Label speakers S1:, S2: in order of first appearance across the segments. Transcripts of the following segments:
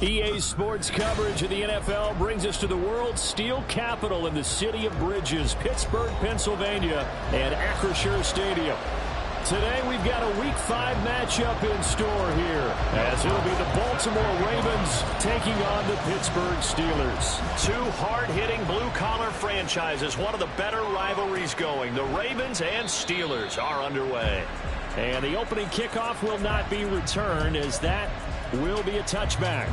S1: EA Sports coverage of the NFL brings us to the world's steel capital in the city of bridges, Pittsburgh, Pennsylvania, and Acrisure Stadium. Today we've got a Week 5 matchup in store here, as it'll be the Baltimore Ravens taking on the Pittsburgh Steelers.
S2: Two hard-hitting blue-collar franchises, one of the better rivalries going. The Ravens and Steelers are underway.
S1: And the opening kickoff will not be returned, as that will be a touchback.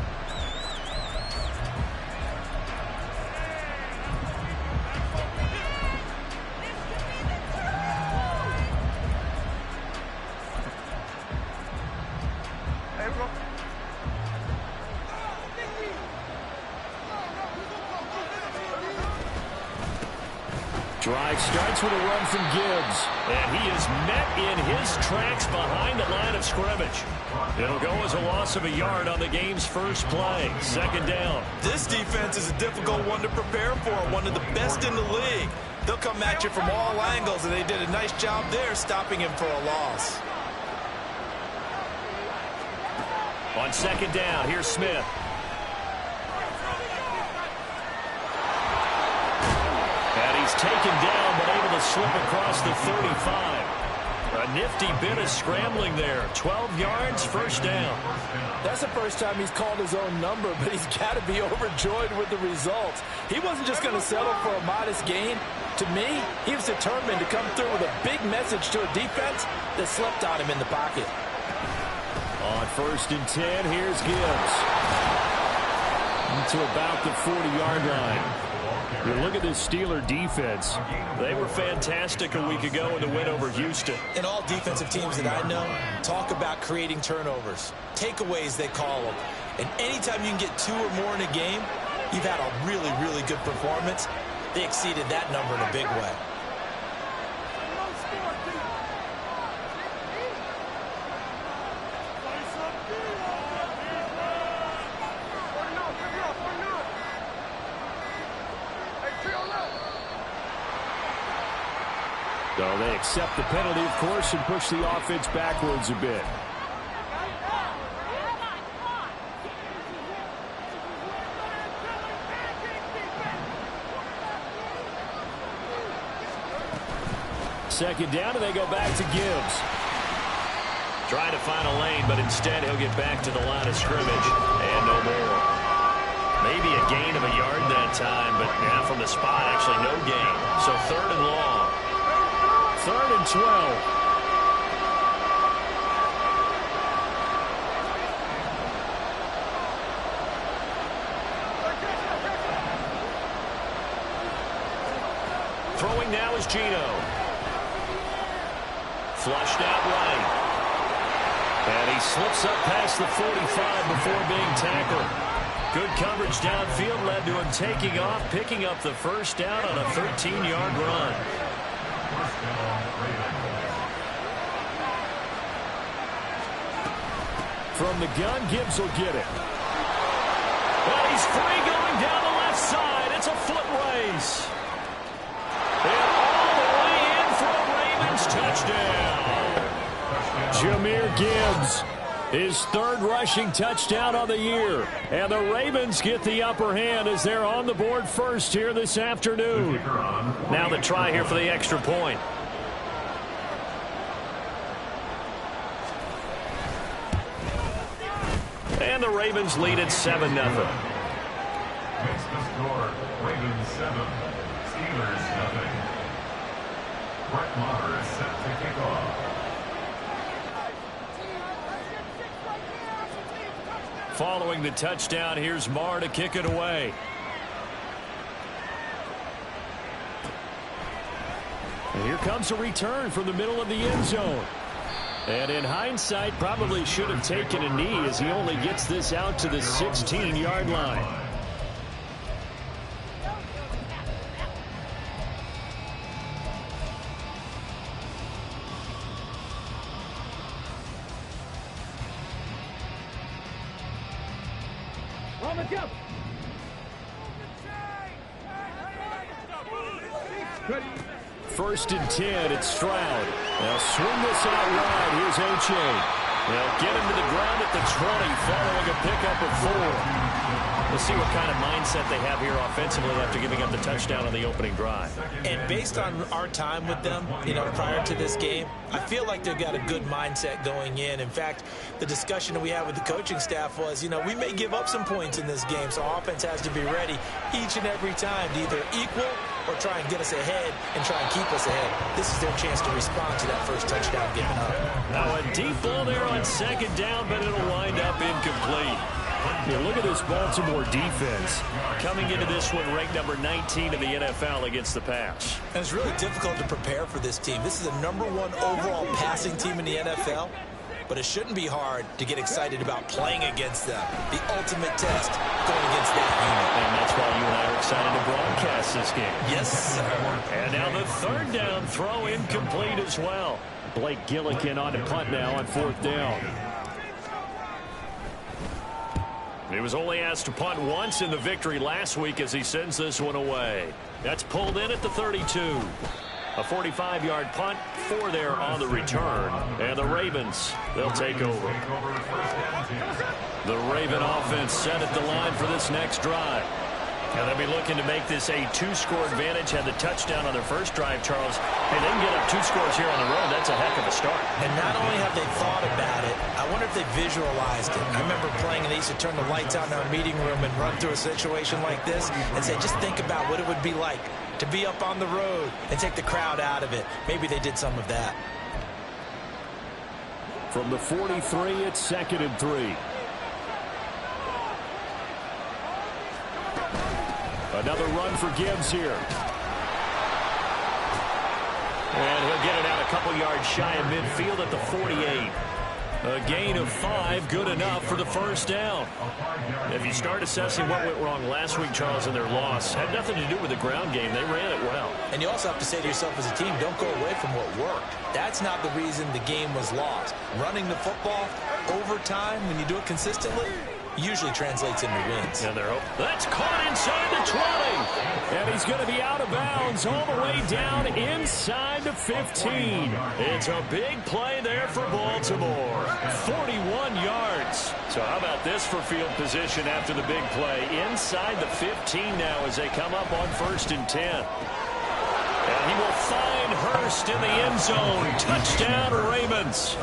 S1: Drive starts with a run from Gibbs.
S2: And he is met in his tracks behind the line of scrimmage. It'll go as a loss of a yard on the game's first play. Second down.
S3: This defense is a difficult one to prepare for, one of the best in the league. They'll come at you from all angles, and they did a nice job there stopping him for a loss.
S2: On second down, here's Smith. He's taken down, but able to slip across the 35. A nifty bit of scrambling there. 12 yards, first down.
S4: That's the first time he's called his own number, but he's got to be overjoyed with the results. He wasn't just going to settle for a modest gain. To me, he was determined to come through with a big message to a defense that slept on him in the pocket.
S1: On first and 10, here's Gibbs. To about the 40-yard line. You look at this Steeler defense.
S2: They were fantastic a week ago in the win over Houston.
S4: And all defensive teams that I know talk about creating turnovers. Takeaways, they call them. And anytime you can get 2 or more in a game, you've had a really, really good performance. They exceeded that number in a big way.
S1: So they accept the penalty, of course, and push the offense backwards a bit. Second down, and they go back to Gibbs.
S2: Trying to find a lane, but instead he'll get back to the line of scrimmage. And no more. Maybe a gain of a yard that time, but yeah, from the spot, actually no gain. So third and long.
S1: Third and 12.
S2: Throwing now is Gino. Flushed out right. And he slips up past the 45 before being tackled. Good coverage downfield led to him taking off, picking up the first down on a 13-yard run.
S1: From the gun, Gibbs will get it.
S2: Well, he's free going down the left side. It's a foot race. And all the way in for a Ravens touchdown.
S1: Jahmyr Gibbs, his third rushing touchdown on the year. And the Ravens get the upper hand as they're on the board first here this afternoon.
S2: Now the try here for the extra point. And the Ravens lead at 7-0.
S5: Makes the score Ravens 7, Steelers nothing. Brett Maher is set to kick off.
S2: Following the touchdown, here's Maher to kick it away.
S1: And here comes a return from the middle of the end zone. And in hindsight, probably should have taken a knee as he only gets this out to the 16-yard line. First and 10, it's Stroud. They'll swing this out wide. Here's Oche.
S2: They'll get him to the ground at the 20, following a pickup of 4. We'll see what kind of mindset they have here offensively after giving up the touchdown on the opening drive.
S4: And based on our time with them, prior to this game, I feel like they've got a good mindset going in. In fact, the discussion that we had with the coaching staff was, we may give up some points in this game, so offense has to be ready each and every time to either equal or try and get us ahead and try and keep us ahead. This is their chance to respond to that first touchdown given up.
S2: Now a deep ball there on second down, but it'll wind up incomplete.
S1: Yeah, look at this Baltimore defense.
S2: Coming into this one ranked number 19 in the NFL against the pass.
S4: And it's really difficult to prepare for this team. This is the #1 overall passing team in the NFL, but it shouldn't be hard to get excited about playing against them. The ultimate test going against that unit.
S2: And that's why you and I are excited to broadcast this game.
S4: Yes, sir.
S2: And now the third down throw incomplete as well.
S1: Blake Gillikin on to punt now on 4th down.
S2: He was only asked to punt once in the victory last week as he sends this one away. That's pulled in at the 32. A 45-yard punt, 4 there on the return. And the Ravens, they'll take over. The Raven offense set at the line for this next drive. And they'll be looking to make this a 2-score advantage. Had the touchdown on their first drive, Charles. Hey, they can get up 2 scores here on the road. That's a heck of a start.
S4: And not only have they thought about it, I wonder if they visualized it. I remember playing and they used to turn the lights out in our meeting room and run through a situation like this and say, just think about what it would be like to be up on the road and take the crowd out of it. Maybe they did some of that.
S1: From the 43, it's 2nd and 3. Another run for Gibbs here.
S2: And he'll get it out a couple yards shy of midfield at the 48. A gain of 5, good enough for the first down. If you start assessing what went wrong last week, Charles, in their loss, had nothing to do with the ground game. They ran it well.
S4: And you also have to say to yourself as a team, don't go away from what worked. That's not the reason the game was lost. Running the football over time, when you do it consistently, usually translates into wins.
S2: And that's caught inside the 20.
S1: And he's going to be out of bounds all the way down inside the 15.
S2: It's a big play there for Baltimore. 41 yards. So how about this for field position after the big play? Inside the 15 now as they come up on 1st and 10. And he will find Hurst in the end zone. Touchdown, Ravens.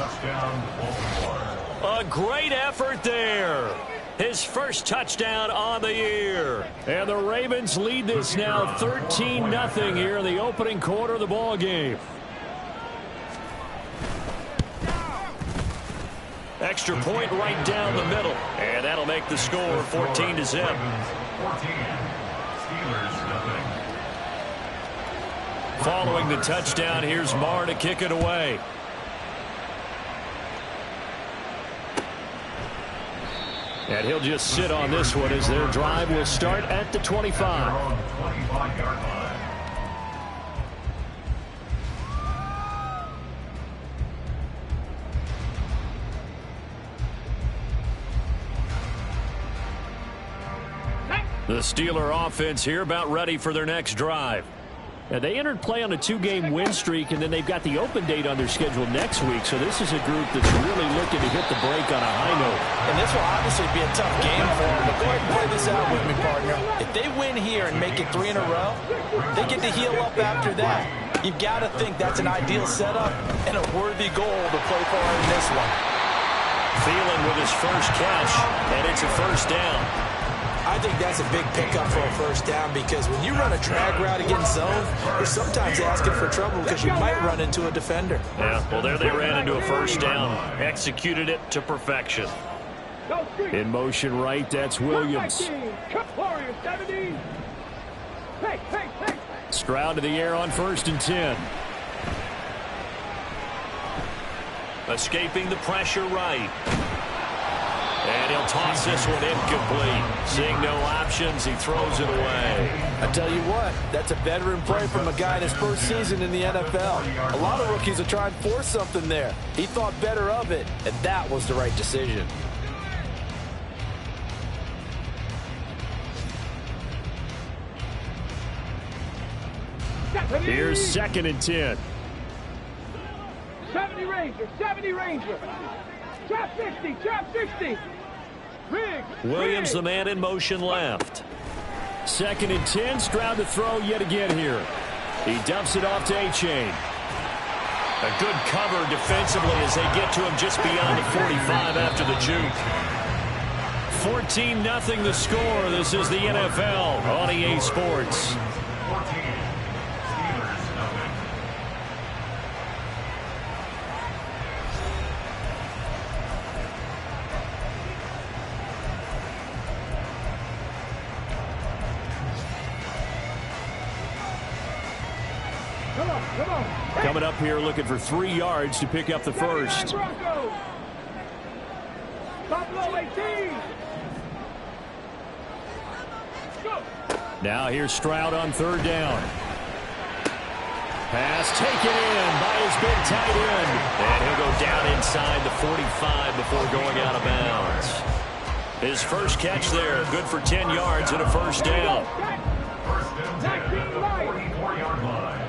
S2: A great effort there. His first touchdown on the year.
S1: And the Ravens lead this now 13-0 here in the opening quarter of the ball game.
S2: Extra point right down the middle. And that'll make the score 14-0. Following the touchdown, here's Marr to kick it away.
S1: And he'll just sit on this one as their drive will start at the 25.
S2: The Steeler offense here about ready for their next drive.
S1: And they entered play on a 2-game win streak, and then they've got the open date on their schedule next week. So this is a group that's really looking to hit the break on a high note.
S4: And this will obviously be a tough game for them. But go ahead and play this out with me, partner. If they win here and make it 3 in a row, they get to heal up after that. You've got to think that's an ideal setup and a worthy goal to play for in this one.
S2: Thielen with his first catch, and it's a first down.
S4: I think that's a big pickup for a first down because when you run a drag route against zone, you're sometimes asking for trouble because you might run into a defender.
S2: Yeah, well, there they ran into a first down. Executed it to perfection.
S1: In motion right, that's Williams. Stroud to the air on 1st and 10.
S2: Escaping the pressure right. And he'll toss this one incomplete. Seeing no options, he throws it away.
S4: I tell you what, that's a veteran play from a guy in his first season in the NFL. A lot of rookies are trying to force something there. He thought better of it, and that was the right decision.
S1: Here's 2nd and 10.
S6: 70 Ranger, 70 Ranger. Trap 60.
S2: Williams, the man in motion left.
S1: 2nd and 10. Stroud to throw yet again here. He dumps it off to A-Chain.
S2: A good cover defensively as they get to him just beyond the 45 after the juke.
S1: 14-0 the score. This is the NFL on EA Sports.
S5: 14. Steelers, nothing.
S1: Coming up here looking for 3 yards to pick up the first. Now here's Stroud on 3rd down. Pass taken in by his big tight end.
S2: And he'll go down inside the 45 before going out of bounds. His first catch there, good for 10 yards and a first down.
S5: First and 10 at the 44-yard line.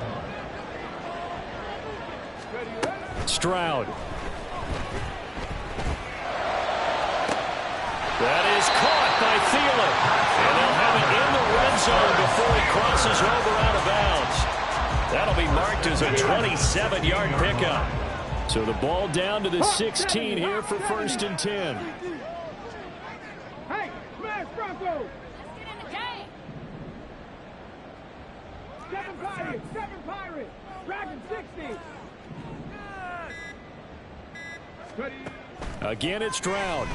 S1: Stroud.
S2: That is caught by Thielen. And they'll have it in the red zone before he crosses over out of bounds. That'll be marked as a 27-yard pickup.
S1: So the ball down to the 16 here for 1st and 10.
S6: Hey, smash Bronco. Seven Pirates. Dragon 60.
S1: Again, it's Stroud.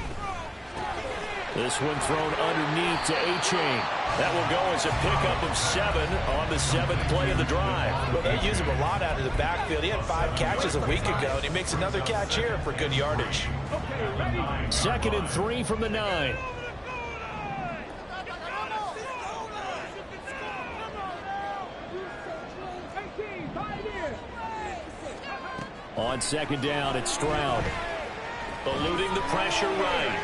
S1: This one thrown underneath to A-Chain. That will go as a pickup of 7 on the 7th play of the drive.
S4: Well, they use him a lot out of the backfield. He had 5 catches a week ago, and he makes another catch here for good yardage.
S1: 2nd and 3 from the 9. On 2nd down, it's Stroud.
S2: Eluding the pressure right.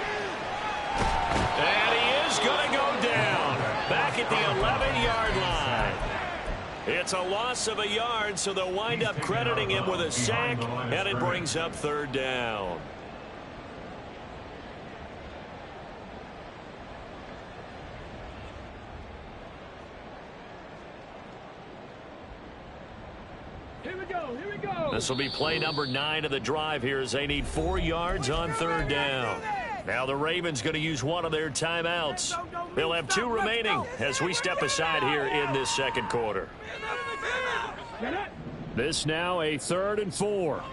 S2: And he is going to go down. Back at the 11-yard line. It's a loss of a yard, so they'll wind up crediting him with a sack, and it brings up 3rd down.
S6: Here we go.
S2: This will be play number 9 of the drive here as they need 4 yards on 3rd down. Now the Ravens going to use one of their timeouts. They'll have 2 remaining as we step aside here in this 2nd quarter.
S1: This now a 3rd and 4.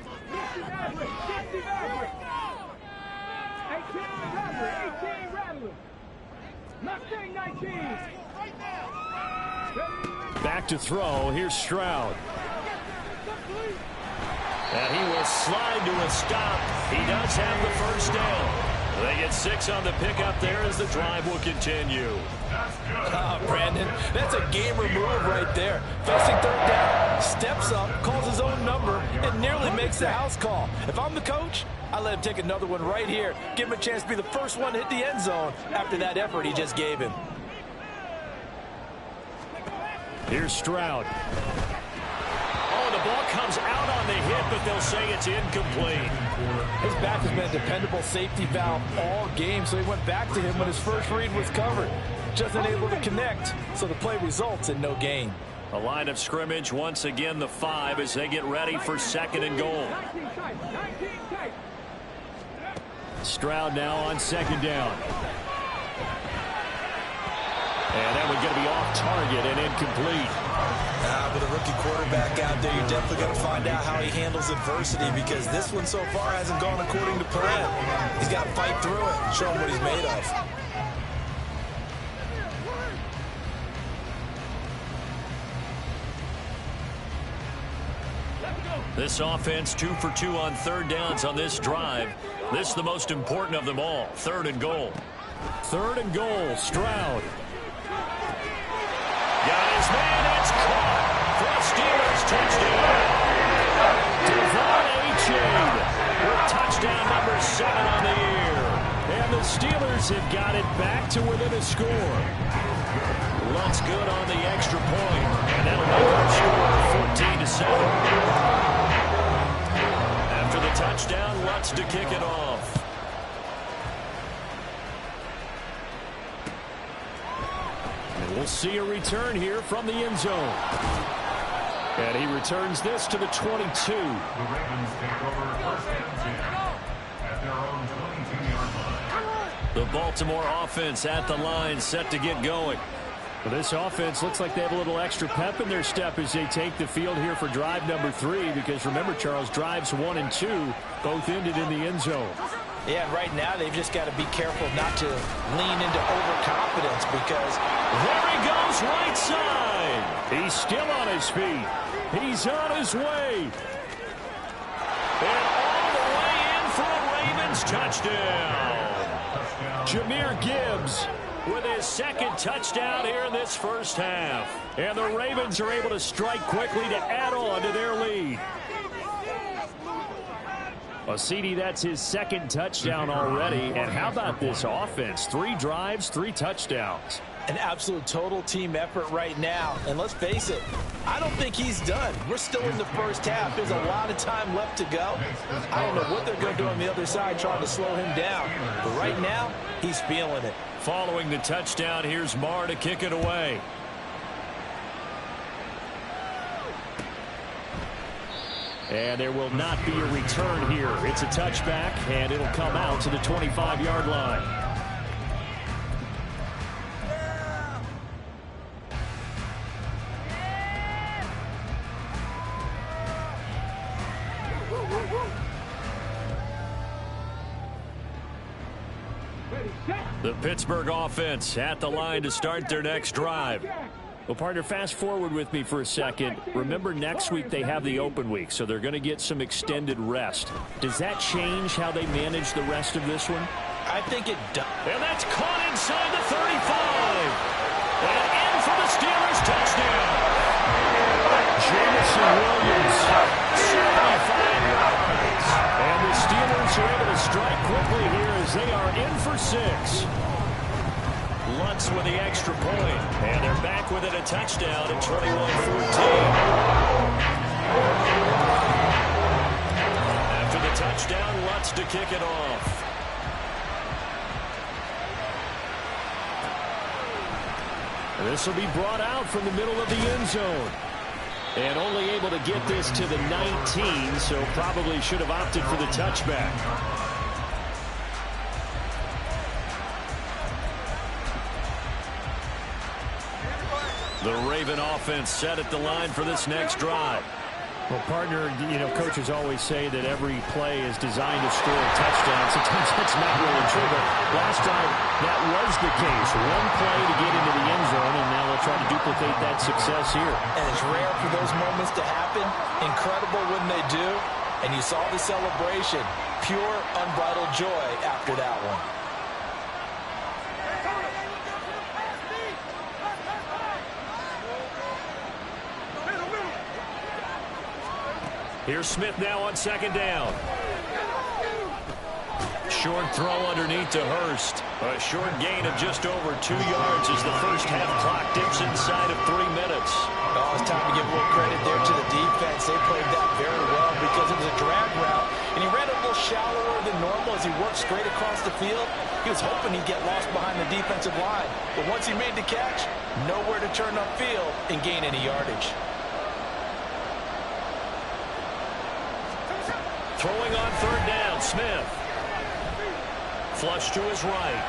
S1: Back to throw. Here's Stroud.
S2: And he will slide to a stop. He does have the first down. They get 6 on the pickup there as the drive will continue.
S4: Brandon, that's a gamer move right there. Facing 3rd down, steps up, calls his own number, and nearly makes the house call. If I'm the coach, I let him take another one right here. Give him a chance to be the first one to hit the end zone after that effort he just gave him.
S1: Here's Stroud.
S2: Oh, the ball comes out on the hit, but they'll say it's incomplete.
S4: His back has been a dependable safety valve all game, so he went back to him when his first read was covered. Just unable to connect, so the play results in no gain.
S2: A line of scrimmage, once again the 5 as they get ready for 2nd and goal.
S1: Stroud now on 2nd down. And that one's going to be off target and incomplete.
S3: With a rookie quarterback out there, you're definitely going to find out how he handles adversity because this one so far hasn't gone according to plan. He's got to fight through it and show him what he's made of.
S2: This offense 2 for 2 on 3rd downs on this drive. This is the most important of them all. 3rd and goal.
S1: 3rd and goal. Stroud.
S2: Got his man. It's caught for a Steelers touchdown.
S1: Devon A-Chain
S2: with touchdown number 7 on the year.
S1: And the Steelers have got it back to within a score.
S2: Lutz good on the extra point, and that'll make our score 14-7. After the touchdown, Lutz to kick it off.
S1: We'll see a return here from the end zone. And he returns this to the 22.
S5: The Ravens take over first and 10 at their own 22-yard line.
S2: The Baltimore offense at the line, set to get going.
S1: Well, this offense looks like they have a little extra pep in their step as they take the field here for drive number 3. Because remember, Charles, drives 1 and 2 both ended in the end zone.
S4: Yeah, and right now they've just got to be careful not to lean into overconfidence because
S1: there he goes right side. He's still on his feet. He's on his way.
S2: And all the way in for a Ravens touchdown.
S1: Jahmyr Gibbs
S2: With his second touchdown here in this first half.
S1: And the Ravens are able to strike quickly to add on to their lead. Well, CD, that's his second touchdown already. And how about this offense? 3 drives, 3 touchdowns.
S4: An absolute total team effort right now. And let's face it, I don't think he's done. We're still in the first half. There's a lot of time left to go. I don't know what they're going to do on the other side trying to slow him down. But right now, he's feeling it.
S2: Following the touchdown, here's Marr to kick it away.
S1: And there will not be a return here. It's a touchback, and it'll come out to the 25-yard line.
S2: The Pittsburgh offense at the line to start their next drive.
S1: Well, partner, fast forward with me for a second. Remember, next week they have the open week, so they're going to get some extended rest. Does that change how they manage the rest of this one?
S4: I think it does.
S2: And that's caught inside the 35. And in for the Steelers touchdown.
S1: Jamison Williams, 75 yards. And the Steelers are able to strike quickly here as they are in for 6.
S2: Lutz with the extra point. And they're back within a touchdown at 21-14. After the touchdown, Lutz to kick it off.
S1: This will be brought out from the middle of the end zone. And only able to get this to the 19, so probably should have opted for the touchback.
S2: The Raven offense set at the line for this next drive.
S1: Well, partner, you know, coaches always say that every play is designed to score a touchdown. Sometimes that's not really true, but last time that was the case. One play to get into the end zone, and now they'll try to duplicate that success here.
S4: And it's rare for those moments to happen. Incredible when they do. And you saw the celebration. Pure, unbridled joy after that one.
S2: Here's Smith now on second down. Short throw underneath to Hurst. A short gain of just over 2 yards as the first half clock dips inside of 3 minutes.
S4: Oh, it's time to give a little credit there to the defense. They played that very well because it was a drag route. And he ran a little shallower than normal as he worked straight across the field. He was hoping he'd get lost behind the defensive line. But once he made the catch, nowhere to turn upfield and gain any yardage.
S2: Throwing on third down, Smith. Flush to his right.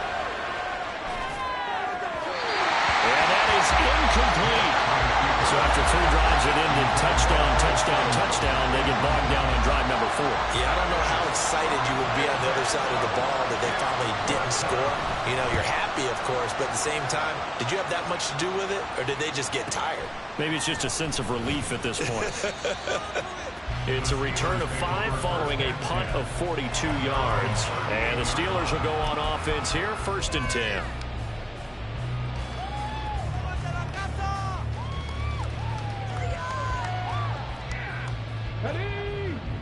S2: And that is incomplete. So after 3 drives that ended touchdown, touchdown, touchdown, they get bogged down on drive number 4.
S3: Yeah, I don't know how excited you would be on the other side of the ball that they finally didn't score. You know, you're happy, of course, but at the same time, did you have that much to do with it, or did they just get tired?
S2: Maybe it's just a sense of relief at this point. It's a return of 5 following a punt of 42 yards. And the Steelers will go on offense here, 1st and 10.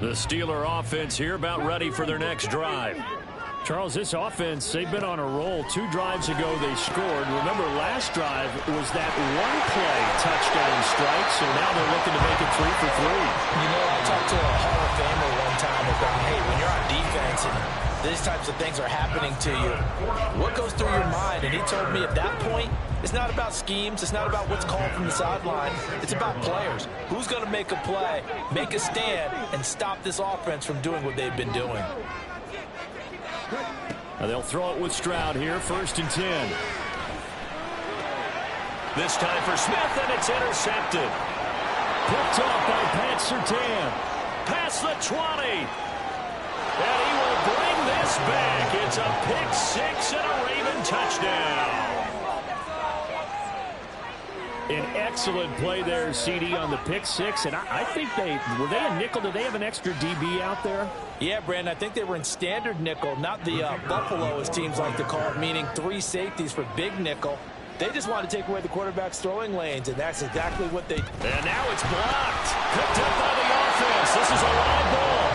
S2: The Steeler offense here about ready for their next drive.
S1: Charles, this offense, they've been on a roll. 2 drives ago they scored. Remember, last drive was that one-play touchdown strike, so now they're looking to make it 3 for 3.
S4: You know, I talked to a Hall of Famer one time about, hey, when you're on defense and these types of things are happening to you, what goes through your mind? And he told me at that point, it's not about schemes. It's not about what's called from the sideline. It's about players. Who's going to make a play, make a stand, and stop this offense from doing what they've been doing?
S1: Now they'll throw it with Stroud here, 1st and 10.
S2: This time for Smith, and it's intercepted.
S1: Picked off by Pat Surtain.
S2: Past the 20. And he will bring this back. It's a pick 6 and a Raven touchdown.
S1: An excellent play there, CD, on the pick 6. And I think were they a nickel? Did they have an extra DB out there?
S4: Yeah, Brandon, I think they were in standard nickel, not the Buffalo, as teams like to call it, meaning 3 safeties for big nickel. They just want to take away the quarterback's throwing lanes, and that's exactly what they...
S2: And now it's blocked. Picked up by the offense. This is a live ball.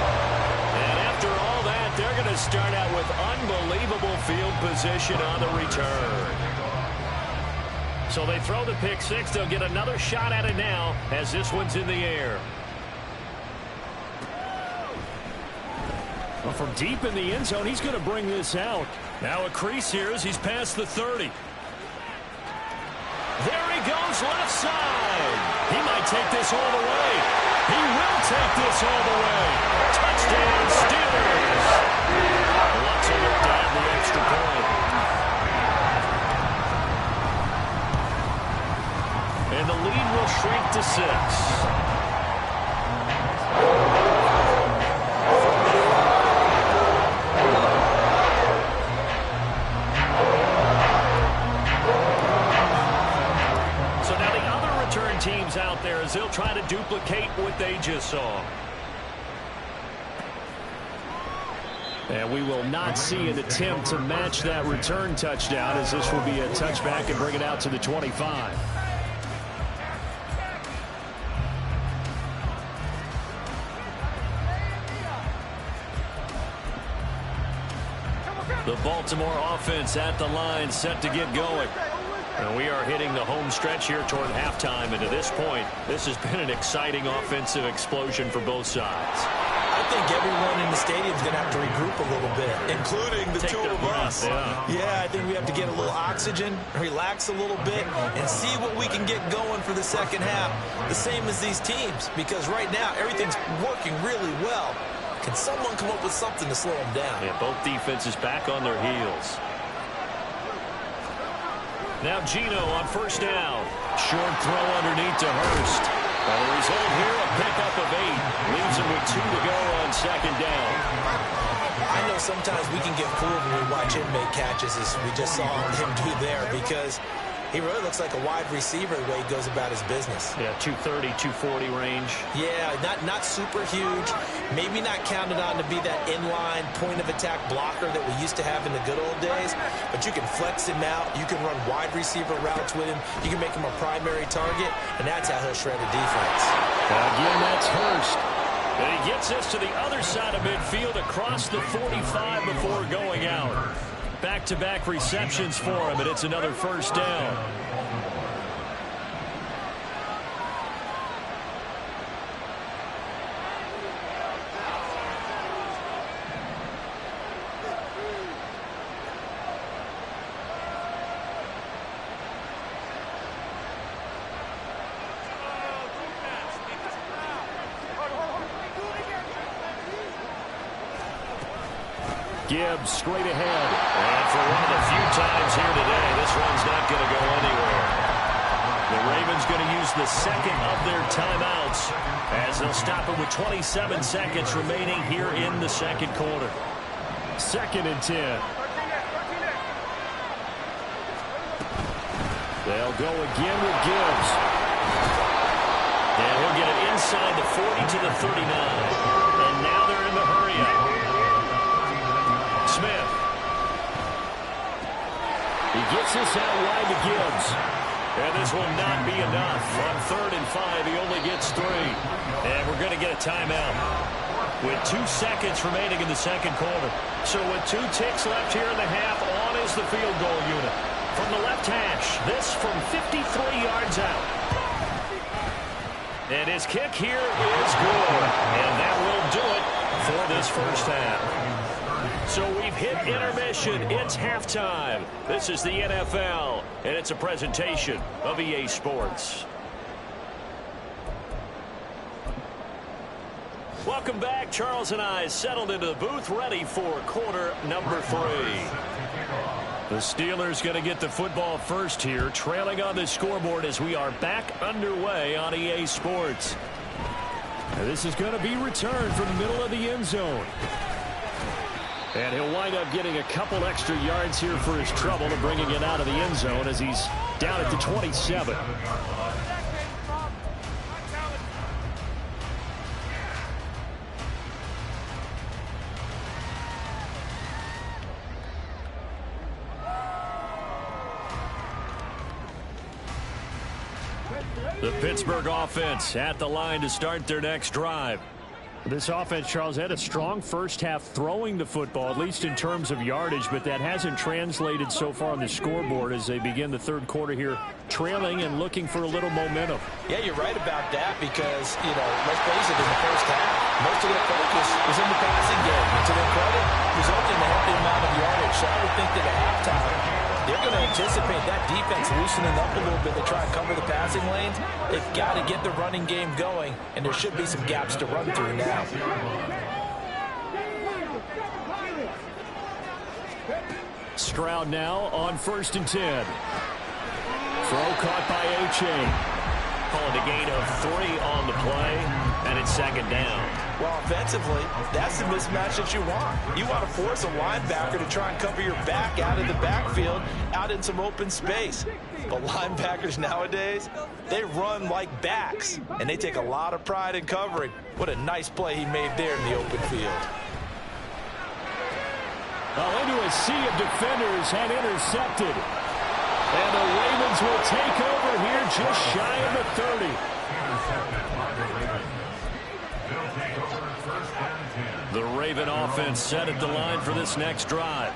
S2: And after all that, they're going to start out with unbelievable field position on the return. So they throw the pick 6. They'll get another shot at it now as this one's in the air.
S1: Well, from deep in the end zone, he's going to bring this out.
S2: Now a crease here as he's past the 30. There he goes, left side. He might take this all the way. He will take this all the way. Touchdown, Steelers. Lutz will look down the extra point. And the lead will shrink to 6. Teams out there as they'll try to duplicate what they just saw.
S1: And we will not see an attempt to match that return touchdown, as this will be a touchback and bring it out to the 25.
S2: The Baltimore offense at the line, set to get going. And we are hitting the home stretch here toward halftime. And to this point, this has been an exciting offensive explosion for both sides.
S4: I think everyone in the stadium is going to have to regroup a little bit, including the
S2: Take
S4: two of
S2: breath,
S4: us.
S2: Yeah,
S4: I think we have to get a little oxygen, relax a little bit, and see what we can get going for the second half. The same as these teams, because right now everything's working really well. Can someone come up with something to slow them down?
S2: Yeah, both defenses back on their heels. Now Gino on 1st down. Short throw underneath to Hurst. And the result here, a pickup of 8. Leaves him with 2 to go on 2nd down.
S4: I know sometimes we can get fooled when we watch him make catches, as we just saw him do there, because he really looks like a wide receiver the way he goes about his business.
S2: Yeah, 230, 240 range.
S4: Yeah, not super huge. Maybe not counted on to be that inline point-of-attack blocker that we used to have in the good old days. But you can flex him out. You can run wide receiver routes with him. You can make him a primary target, and that's how he'll shred a defense.
S1: Again, that's Hurst.
S2: And he gets us to the other side of midfield across the 45 before going out. Back-to-back receptions for him, and it's another 1st down.
S1: Gibbs straight ahead.
S2: And for one of the few times here today, this one's not going to go anywhere. The Ravens going to use the second of their timeouts as they'll stop it with 27 seconds remaining here in the second quarter.
S1: 2nd and 10. They'll go again with Gibbs.
S2: And he'll get it inside the 40 to the 39. And now they're in the hurry-up. Smith.
S1: He gets this out wide to Gibbs.
S2: And this will not be enough. On 3rd and 5, he only gets 3. And we're going to get a timeout with 2 seconds remaining in the second quarter. So with 2 ticks left here in the half, on is the field goal unit. From the left hash, this from 53 yards out. And his kick here is good. And that will do it for this first half. So we've hit intermission. It's halftime. This is the NFL, and it's a presentation of EA Sports. Welcome back. Charles and I settled into the booth, ready for quarter number 3. The Steelers going to get the football first here, trailing on the scoreboard as we are back underway on EA Sports.
S1: And this is going to be returned from the middle of the end zone. And he'll wind up getting a couple extra yards here for his trouble and bringing it out of the end zone as he's down at the 27.
S2: The Pittsburgh offense at the line to start their next drive.
S1: This offense, Charles, had a strong first half throwing the football, at least in terms of yardage, but that hasn't translated so far on the scoreboard as they begin the third quarter here, trailing and looking for a little momentum.
S4: Yeah, you're right about that because, let's face it, in the first half, most of their focus was in the passing game. And to their credit, resulting in a healthy amount of yardage. So I would think that at halftime, they're going to anticipate that defense loosening up a little bit to try and cover the passing lanes. They've got to get the running game going, and there should be some gaps to run through now.
S1: Stroud now on 1st and 10. Throw caught by A-Chain.
S2: Calling a gain of 3 on the play, and it's second down.
S4: Well, offensively, that's the mismatch that you want. You want to force a linebacker to try and cover your back out of the backfield, out in some open space. But linebackers nowadays, they run like backs, and they take a lot of pride in covering. What a nice play he made there in the open field.
S1: Well, into a sea of defenders and intercepted. And the Ravens will take over here just shy of the 30.
S2: The Raven offense set at the line for this next drive.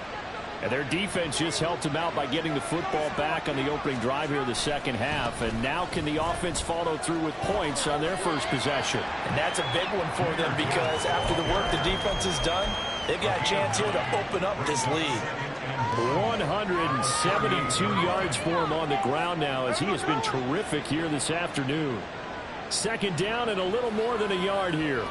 S1: And their defense just helped them out by getting the football back on the opening drive here in the second half. And now can the offense follow through with points on their first possession?
S4: And that's a big one for them because after the work the defense has done, they've got a chance here to open up this lead.
S1: 172 yards for him on the ground now as he has been terrific here this afternoon. Second down and a little more than a yard here.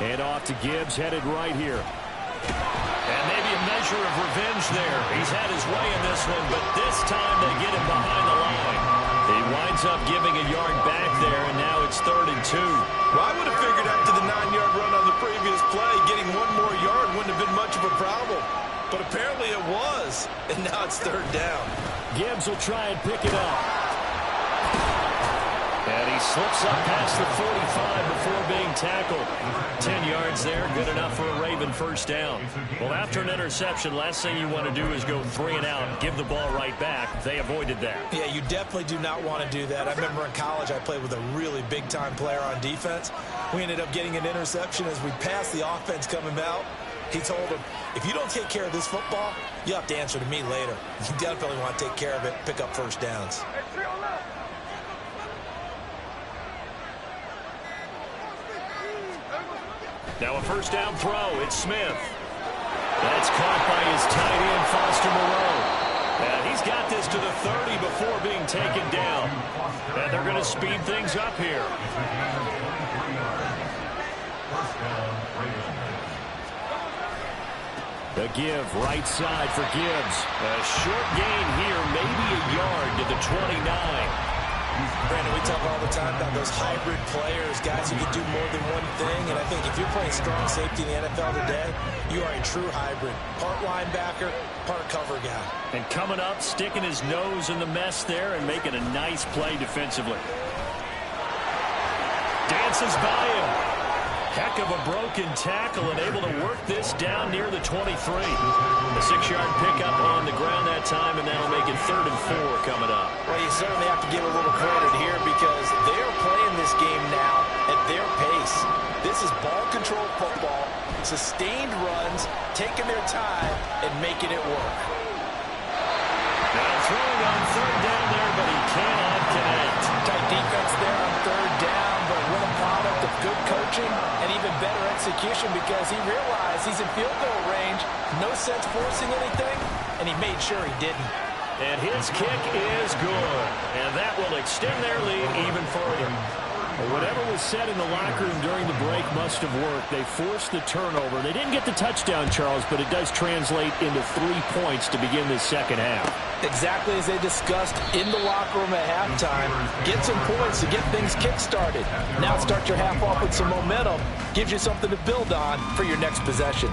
S1: And off to Gibbs, headed right here.
S2: And maybe a measure of revenge there. He's had his way in this one, but this time they get him behind the line. He winds up giving a yard back there, and now it's 3rd and 2.
S3: Well, I would have figured after the 9-yard run on the previous play, getting one more yard wouldn't have been much of a problem. But apparently it was, and now it's 3rd down.
S1: Gibbs will try and pick it up.
S2: And he slips up past the 45 before being tackled. 10 yards there, good enough for a Raven first down. Well, after an interception, last thing you want to do is go 3 and out and give the ball right back. They avoided that.
S3: Yeah, you definitely do not want to do that. I remember in college I played with a really big-time player on defense. We ended up getting an interception as we passed the offense coming out. He told him, if you don't take care of this football, you'll have to answer to me later. You definitely want to take care of it, pick up first downs.
S2: Now a first down throw. It's Smith. That's caught by his tight end, Foster Moreau. And he's got this to the 30 before being taken down. And they're going to speed things up here.
S1: The give, right side for Gibbs.
S2: A short gain here, maybe a yard to the 29.
S3: Brandon, we talk all the time about those hybrid players, guys who can do more than one thing. And I think if you're playing strong safety in the NFL today, you are a true hybrid. Part linebacker, part cover guy.
S2: And coming up, sticking his nose in the mess there and making a nice play defensively. Dances by him. Heck of a broken tackle and able to work this down near the 23. A 6-yard pickup on the ground that time, and that'll make it 3rd and 4 coming up.
S4: Well, you certainly have to give a little credit here because they're playing this game now at their pace. This is ball control football, sustained runs, taking their time, and making it work.
S2: Now throwing on 3rd down there, but he cannot connect.
S4: Tight defense there on 3rd down, but what a product of good coaching and even better execution because he realized he's in field goal range. No sense forcing anything, and he made sure he didn't.
S2: And his kick is good. And that will extend their lead even further.
S1: Whatever was said in the locker room during the break must have worked. They forced the turnover. They didn't get the touchdown, Charles, but it does translate into 3 points to begin this second half.
S4: Exactly as they discussed in the locker room at halftime. Get some points to get things kick-started. Now start your half off with some momentum. Gives you something to build on for your next possession.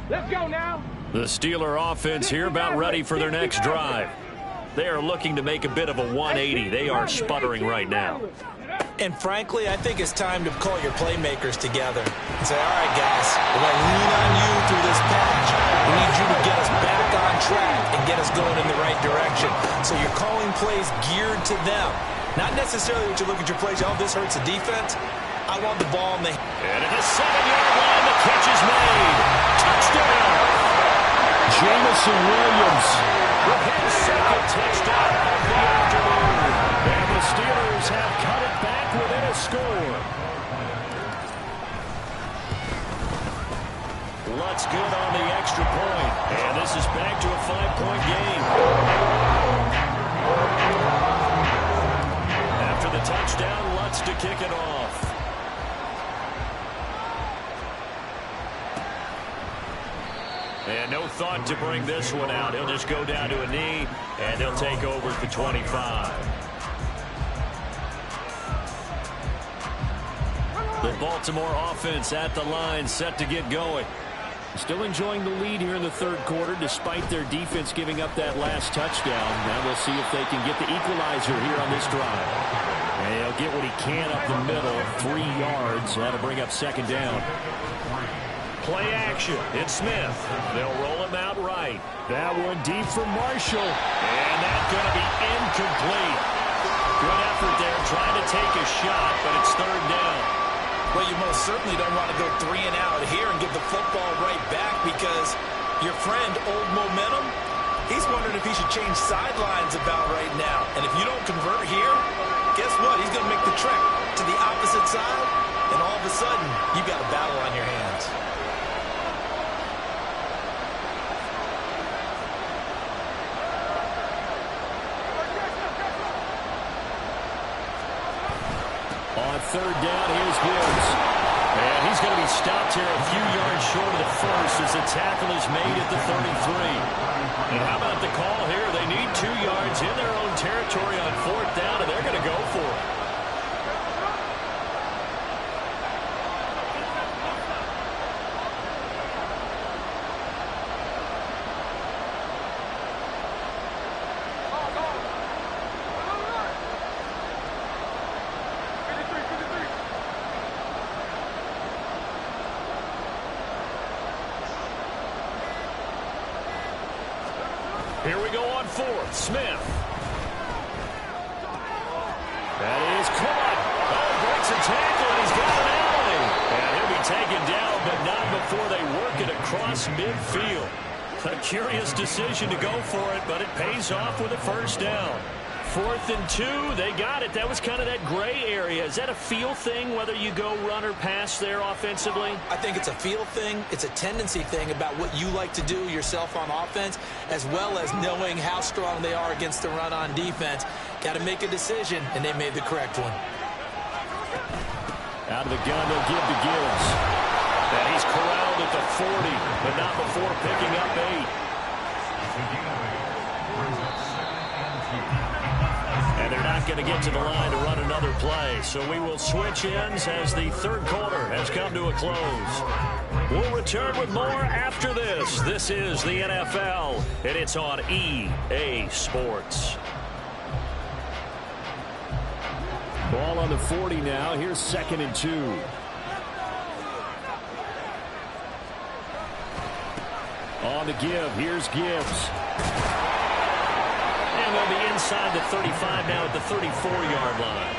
S6: Let's go now.
S2: The Steeler offense here about ready for their next drive. They are looking to make a bit of a 180. They are sputtering right now.
S3: And frankly, I think it's time to call your playmakers together and say, all right, guys, we're going to lean on you through this patch. We need you to get us back on track and get us going in the right direction. So you're calling plays geared to them. Not necessarily that you look at your plays, oh, this hurts the defense. I want the ball in the...
S2: And at the 7-yard line, the catch is made. Touchdown!
S1: Jamison Williams
S2: with his second touchdown of the afternoon.
S1: And the Steelers have cut it back within a score.
S2: Lutz good on the extra point. And this is back to a 5-point game. After the touchdown, Lutz to kick it off. And no thought to bring this one out. He'll just go down to a knee, and he'll take over at the 25. The Baltimore offense at the line, set to get going.
S1: Still enjoying the lead here in the third quarter, despite their defense giving up that last touchdown. Now we'll see if they can get the equalizer here on this drive. And he'll get what he can up the middle, 3 yards. That'll bring up second down.
S2: Play action. It's Smith. They'll roll him out right.
S1: That one deep for Marshall.
S2: And that's going to be incomplete. Good effort there trying to take a shot, but it's third down.
S3: Well, you most certainly don't want to go 3 and out here and give the football right back because your friend, Old Momentum, he's wondering if he should change sidelines about right now. And if you don't convert here, guess what? He's going to make the trek to the opposite side, and all of a sudden, you've got a battle on your hands.
S1: On third down, here's Gibbs.
S2: And he's going to be stopped here a few yards short of the first as the tackle is made at the 33. And how about the call here? They need 2 yards in their own territory on fourth down, and they're going to go for it. Here we go on fourth. Smith. That is caught. Oh, breaks a tackle, and he's got an alley. And he'll be taken down, but not before they work it across midfield. A curious decision to go for it, but it pays off with a first down. 4th and 2, they got it. That was kind of that gray area. Is that a feel thing, whether you go run or pass there offensively?
S3: I think it's a feel thing. It's a tendency thing about what you like to do yourself on offense, as well as knowing how strong they are against the run on defense. Got to make a decision, and they made the correct one.
S1: Out of the gun, they'll give to Gibbs.
S2: And he's corralled at the 40, but not before picking up 8. And they're not going to get to the line to run another play. So we will switch ends as the third quarter has come to a close. We'll return with more after this. This is the NFL, and it's on EA Sports.
S1: Ball on the 40 now. Here's 2nd and 2. On the give. Here's Gibbs.
S2: And they'll be inside the 35 now at the 34-yard line.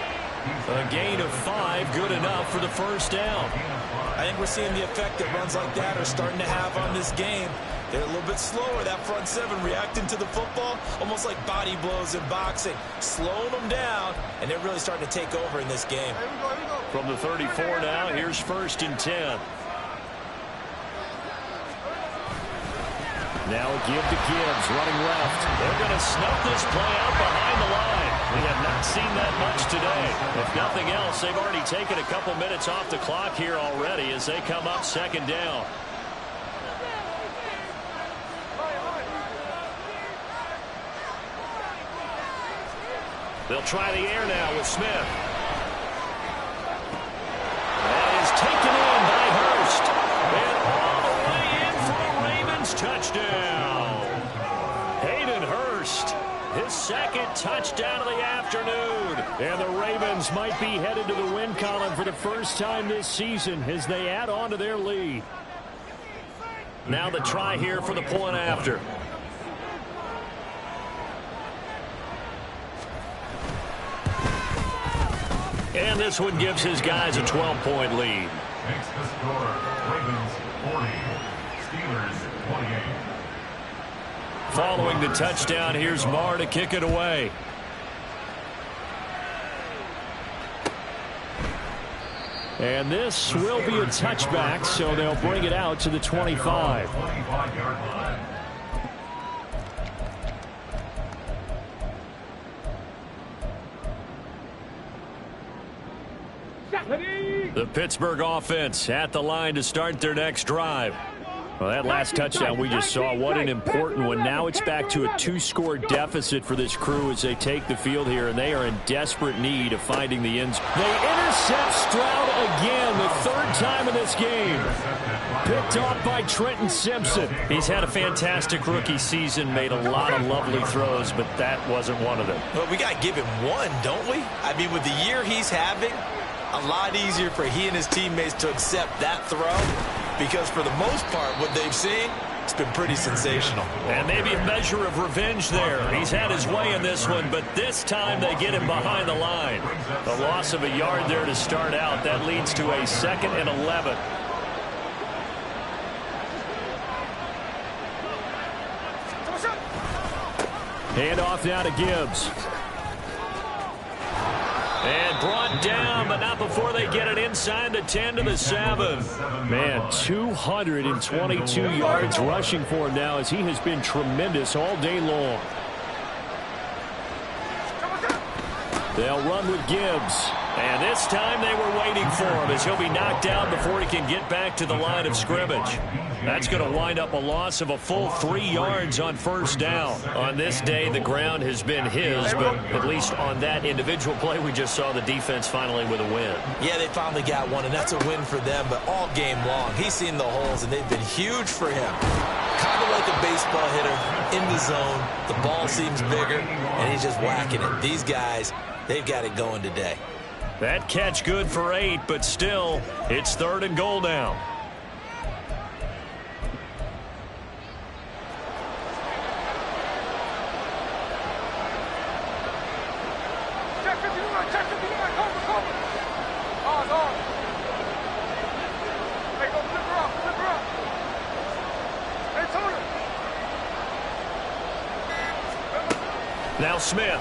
S2: A gain of 5, good enough for the first down.
S3: I think we're seeing the effect that runs like that are starting to have on this game. They're a little bit slower, that front 7, reacting to the football, almost like body blows in boxing, slowing them down, and they're really starting to take over in this game.
S6: Here we go, here we go.
S2: From the 34 now, here's 1st and 10.
S1: Now a give to Gibbs, running left.
S2: They're going to snuff this play out behind the line. We have not seen that much today. If nothing else, they've already taken a couple minutes off the clock here already as they come up 2nd down. They'll try the air now with Smith. That is taken in by Hurst. And all the way in for the Ravens touchdown. Hayden Hurst, his 2nd touchdown of the afternoon.
S1: And the Ravens might be headed to the win column for the first time this season as they add on to their lead.
S2: Now the try here for the point after. And this one gives his guys a 12-point lead.
S5: Makes the score Ravens 40, Steelers 28.
S2: Following the touchdown, here's Marr to kick it away.
S1: And this will be a touchback, so they'll bring it out to the 25.
S5: 25-yard line.
S2: The Pittsburgh offense at the line to start their next drive.
S1: Well, that last touchdown we just saw, what an important one. Now it's back to a 2-score deficit for this crew as they take the field here, and they are in desperate need of finding the end zone. They intercept Stroud again, the 3rd time in this game. Picked off by Trenton Simpson.
S2: He's had a fantastic rookie season, made a lot of lovely throws, but that wasn't one of them.
S3: Well, we got to give him one, don't we? I mean, with the year he's having, a lot easier for he and his teammates to accept that throw because for the most part, what they've seen, it's been pretty sensational.
S2: And maybe a measure of revenge there. He's had his way in this one, but this time they get him behind the line. The loss of a yard there to start out. That leads to a 2nd and 11.
S1: Hand off now to Gibbs.
S2: And brought down, but not before they get it inside the 10 to the 7.
S1: Man, 222 yards rushing for him now as he has been tremendous all day long. They'll run with Gibbs.
S2: And this time they were waiting for him as he'll be knocked out before he can get back to the line of scrimmage. That's going to wind up a loss of a full 3 yards on 1st down. On this day, the ground has been his, but at least on that individual play, we just saw the defense finally with a win.
S3: Yeah, they finally got one, and that's a win for them, but all game long, he's seen the holes, and they've been huge for him. Kind of like a baseball hitter in the zone. The ball seems bigger, and he's just whacking it. These guys, they've got it going today.
S2: That catch good for 8, but still, it's 3rd and goal now. Now Smith.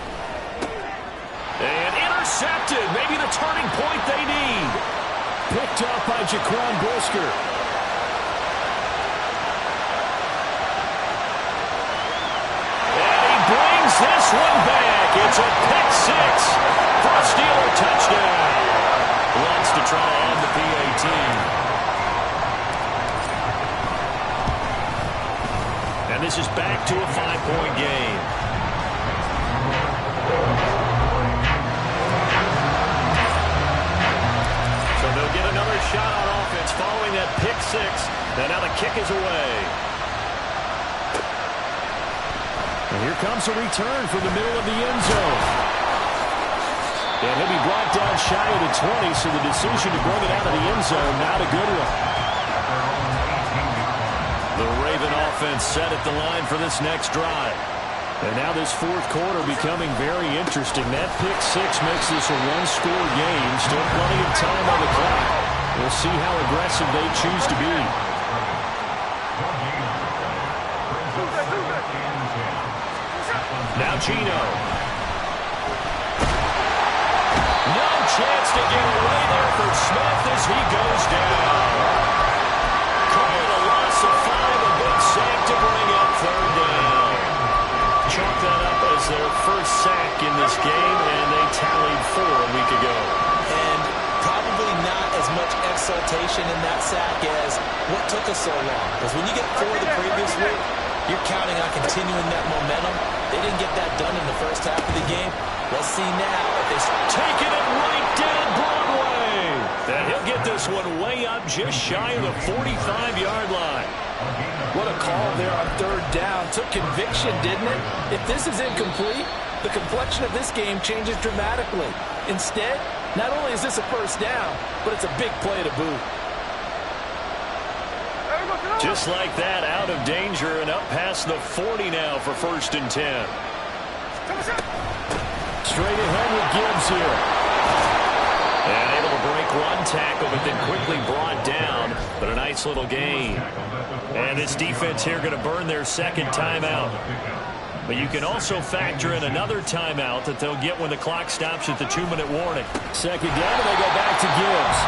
S2: And intercepted. Maybe the turning point they need.
S1: Picked up by Jaquan Brisker.
S2: And he brings this one back. It's a pick 6 for a Steeler touchdown. Wants to try to end the PAT. And this is back to a 5-point game. So they'll get another shot on offense following that pick 6. And now the kick is away.
S1: And here comes a return from the middle of the end zone. And he'll be brought down shy of the 20, so the decision to bring it out of the end zone, not a good one.
S2: The Raven offense set at the line for this next drive.
S1: And now this 4th quarter becoming very interesting. That pick 6 makes this a 1-score game. Still plenty of time on the clock. We'll see how aggressive they choose to be.
S2: Now Gino. No chance to get away there Stafford Smith as he goes down. Calling a loss of 5, a big sack to bring up third down. Chalk that up as their first sack in this game, and they tallied 4 a week ago.
S3: And probably not as much exultation in that sack as what took us so long. Because when you get 4 the previous week, you're counting on continuing that momentum. They didn't get that done in the first half of the game. Let's see now if they
S2: taking it right down Broadway. And he'll get this one way up just shy of the 45-yard line.
S4: What a call there on third down. Took conviction, didn't it? If this is incomplete, the complexion of this game changes dramatically. Instead, not only is this a first down, but it's a big play to boot.
S2: Just like that, out of danger and up past the 40 now for 1st and 10.
S1: Straight ahead with Gibbs here.
S2: And able to break one tackle, but then quickly brought down. But a nice little gain. And this defense here going to burn their second timeout. But you can also factor in another timeout that they'll get when the clock stops at the 2-minute warning.
S1: Second down, and they go back to Gibbs.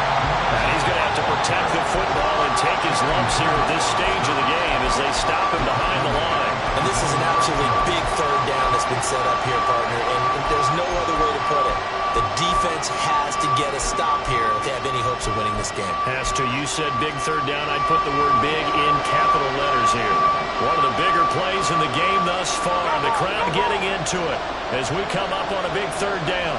S2: And he's going to have to protect the football and take his lumps here at this stage of the game as they stop him behind the line.
S3: And this is an absolutely big third down that's been set up here, partner, and there's no other way to put it. The defense has to get a stop here if they have any hopes of winning this game.
S2: Has to. You said big third down. I'd put the word big in capital letters here. One of the bigger plays in the game thus far. The crowd getting into it as we come up on a big third down.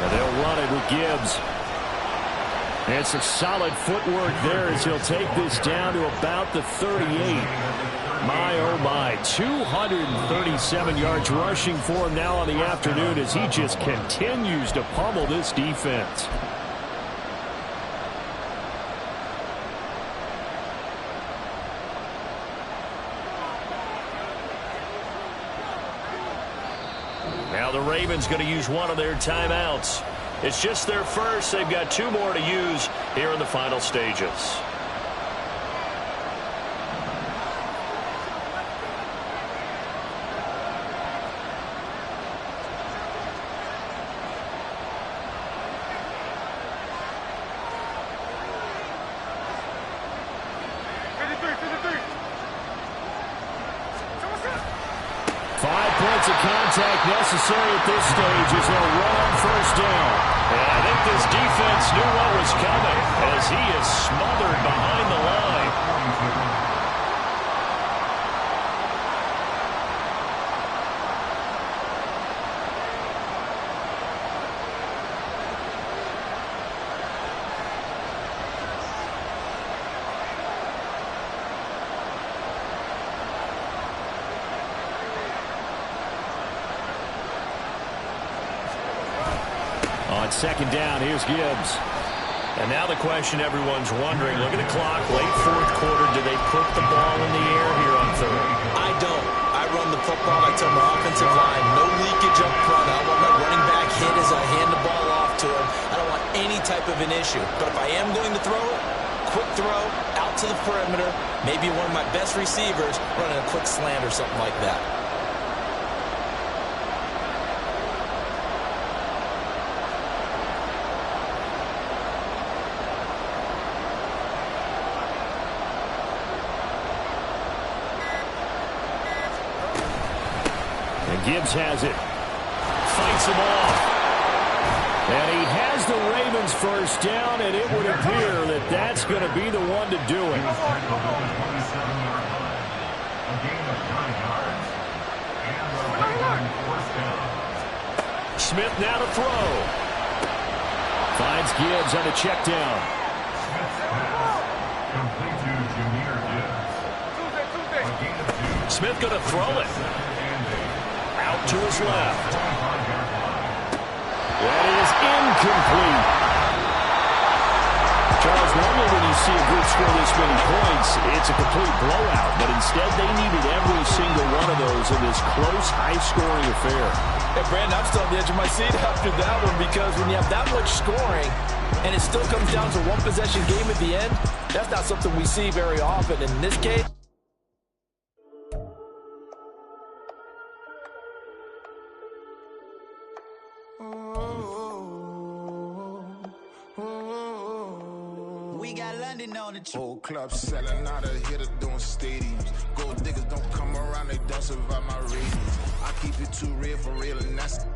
S1: And they'll run it with Gibbs. And some solid footwork there as he'll take this down to about the 38. My, oh my, 237 yards rushing for him now on the afternoon as he just continues to pummel this defense.
S2: Now the Ravens going to use one of their timeouts. It's just their first. They've got 2 more to use here in the final stages.
S1: Of contact necessary at this stage as they'll run on first down.
S2: And I think this defense knew what was coming as he is smothered behind the line.
S1: On second down, here's Gibbs.
S2: And now the question everyone's wondering, look at the clock, late 4th quarter, do they put the ball in the air here on third?
S3: I don't. I run the football. I tell my offensive line, no leakage up front. I want my running back hit as I hand the ball off to him. I don't want any type of an issue. But if I am going to throw it, quick throw, out to the perimeter, maybe one of my best receivers running a quick slant or something like that.
S1: Gibbs has it. Fights him off. And he has the Ravens first down, and it would appear that that's going to be the one to do it.
S2: Smith now to throw.
S1: Finds Gibbs on a check down.
S2: Smith going to throw it. Out to his left.
S1: That is incomplete. Charles, normally when you see a group score this many points, it's a complete blowout. But instead, they needed every single one of those in this close, high-scoring affair.
S4: Hey, Brandon, I'm still on the edge of my seat after that one because when you have that much scoring and it still comes down to one possession game at the end, that's not something we see very often. In this case,
S7: We got London on the trip.
S8: Whole club selling out of hitter doing stadiums. Gold diggers don't come around, they don't survive my ratings. I keep it too real for real and that's